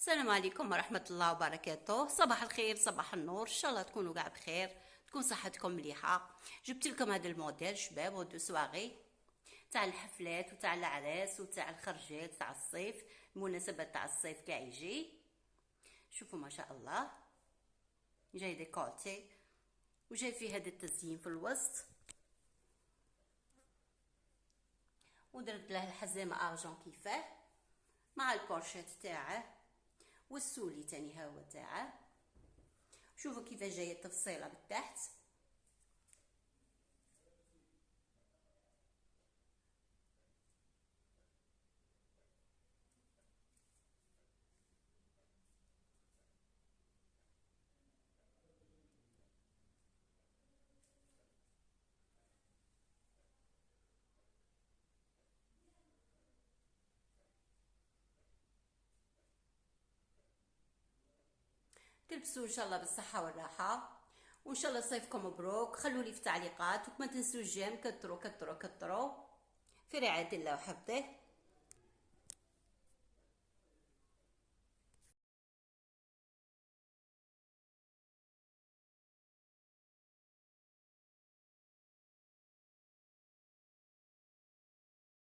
السلام عليكم ورحمة الله وبركاته. صباح الخير، صباح النور، ان شاء الله تكونوا قاع بخير، تكون صحتكم مليحة. جبت لكم هذا الموديل شباب ودو سواغي تاع الحفلات وتاع العراس وتاع الخرجات تاع الصيف، المناسبات تاع الصيف كاع يجي. شوفوا ما شاء الله، جاي ديكولتي وجاي فيه هذا التزيين في الوسط، ودرت له الحزامة ارجون كيفاه مع الكورشيت تاعه والسولي تاني هو تاعه. شوفوا كيف جايه التفصيله بالتحت. تلبسوا ان شاء الله بالصحه والراحه، وان شاء الله صيفكم مبروك. خلوا لي في تعليقات، وما تنسوا الجيم، كتروا كتروا كتروا في رعايه الله وحفظه.